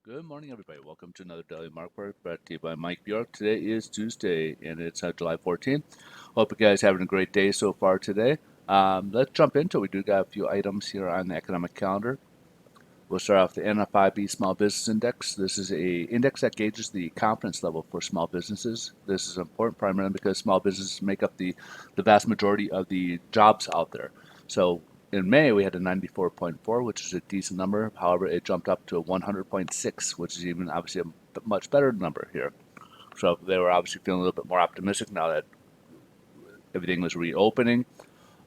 Good morning, everybody. Welcome to another Daily Market brought to you by Mike Bjork. Today is Tuesday, and it's July 14th. Hope you guys having a great day so far today. Let's jump into it. We do got a few items here on the economic calendar. We'll start off the NFIB Small Business Index. This is a index that gauges the confidence level for small businesses. This is important primarily because small businesses make up the vast majority of the jobs out there. So in May, we had a 94.4, which is a decent number. However, it jumped up to a 100.6, which is even obviously a much better number here. So they were obviously feeling a little bit more optimistic now that everything was reopening.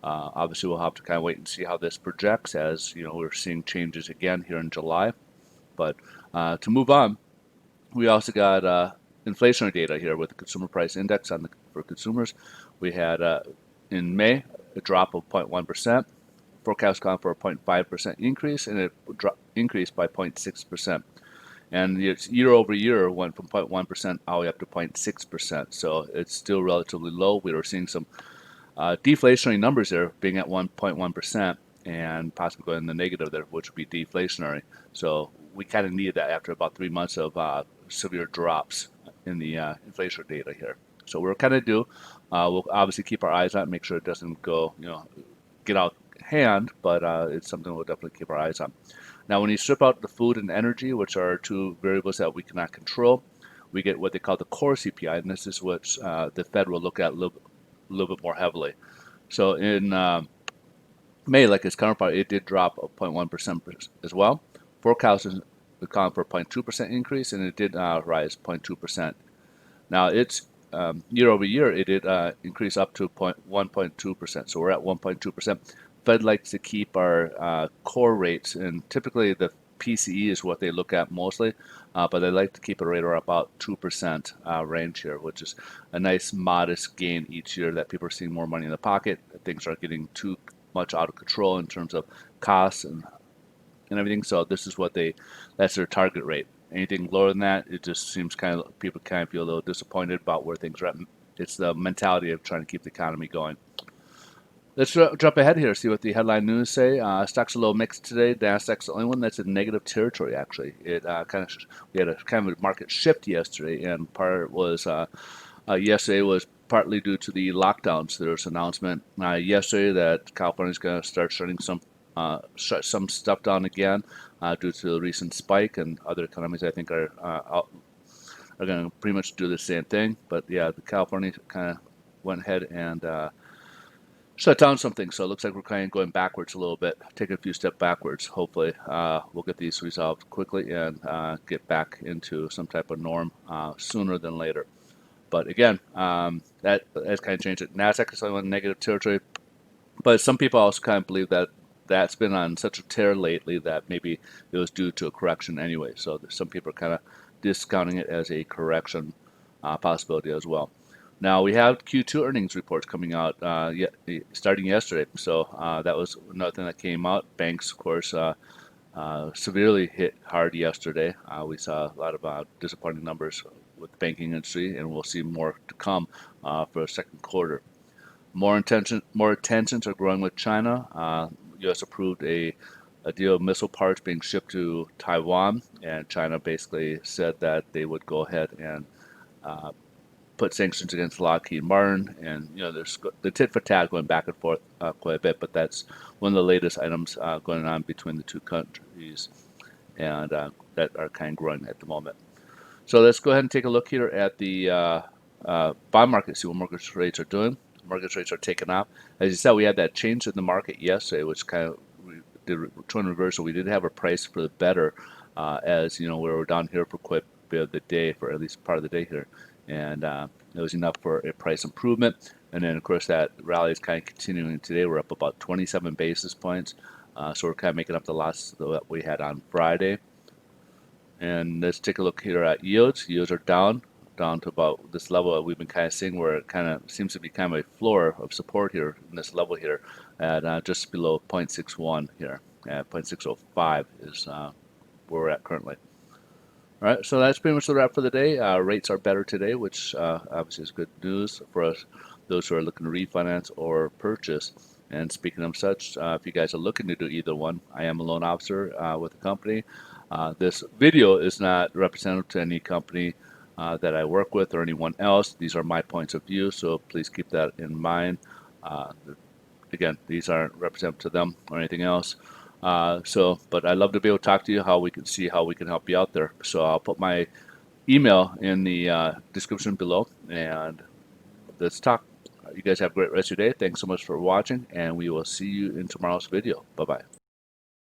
Obviously, we'll have to kind of wait and see how this projects as, we're seeing changes again here in July. But to move on, we also got inflationary data here with the consumer price index for consumers. We had in May a drop of 0.1%. Forecast calling for a 0.5% increase, and it increased by 0.6%. And it's year over year went from 0.1% all the way up to 0.6%. So it's still relatively low. We were seeing some deflationary numbers there being at 1.1% and possibly going in the negative there, which would be deflationary. So we kind of needed that after about 3 months of severe drops in the inflation data here. So we're kind of due. We'll obviously keep our eyes on it, make sure it doesn't go, get out hand, but it's something we'll definitely keep our eyes on. Now, when you strip out the food and energy, which are two variables that we cannot control, we get what they call the core CPI, and this is what the Fed will look at a little bit more heavily. So in May, like its counterpart, it did drop 0.1% as well. Forecast is accounting for a 0.2% increase, and it did rise 0.2%. Now, it's year over year, it did increase up to 1.2%. So we're at 1.2%. Fed likes to keep our core rates, and typically the PCE is what they look at mostly, but they like to keep it right around about 2% range here, which is a nice modest gain each year that people are seeing more money in the pocket. Things are getting too much out of control in terms of costs and everything. So this is that's their target rate. Anything lower than that, it just seems people kind of feel a little disappointed about where things are at. It's the mentality of trying to keep the economy going. Let's jump ahead here, see what the headline news say. Stocks a little mixed today. Nasdaq's the only one that's in negative territory. Actually, we had a kind of a market shift yesterday, and part was yesterday was partly due to the lockdowns. There was an announcement yesterday that California is going to start shut some stuff down again due to the recent spike, and other economies I think are going to pretty much do the same thing. But yeah, the California kind of went ahead and shut down some things. So it looks like we're kind of going backwards a little bit, taking a few steps backwards. Hopefully, we'll get these resolved quickly and get back into some type of norm sooner than later. But again, that's kind of changed it. Nasdaq is only in negative territory, but some people also kind of believe that that's been on such a tear lately that maybe it was due to a correction anyway. So some people are kind of discounting it as a correction possibility as well. Now we have Q2 earnings reports coming out starting yesterday. So that was another thing that came out. Banks, of course, severely hit hard yesterday. We saw a lot of disappointing numbers with the banking industry, and we'll see more to come for the second quarter. More tensions are growing with China. U.S. approved a deal of missile parts being shipped to Taiwan, and China basically said that they would go ahead and put sanctions against Lockheed Martin, and there's the tit for tat going back and forth quite a bit, but that's one of the latest items going on between the two countries, and that are kind of growing at the moment. So let's go ahead and take a look here at the bond market, see what mortgage rates are doing. Mortgage rates are taking off. As you said, we had that change in the market yesterday, which kind of did turn reversal. We did have a price for the better, as we were down here for quite a bit of the day, for at least part of the day here, and it was enough for a price improvement. And then, of course, that rally is kind of continuing today. We're up about 27 basis points, so we're kind of making up the loss that we had on Friday. And let's take a look here at yields. Yields are down to about this level that we've been kind of seeing, where it kind of seems to be kind of a floor of support here in this level here at just below 0.61 here. At 0.605 is where we're at currently. All right, so that's pretty much the wrap for the day. Rates are better today, which obviously is good news for us, those who are looking to refinance or purchase. And speaking of such, if you guys are looking to do either one, I am a loan officer with the company. This video is not representative to any company that I work with or anyone else. These are my points of view, so please keep that in mind. Uh, Again, these aren't representative to them or anything else. But I'd love to be able to talk to you, how we can see how we can help you out there. So I'll put my email in the description below, and let's talk. You guys have a great rest of your day. Thanks so much for watching, and we will see you in tomorrow's video. Bye-bye.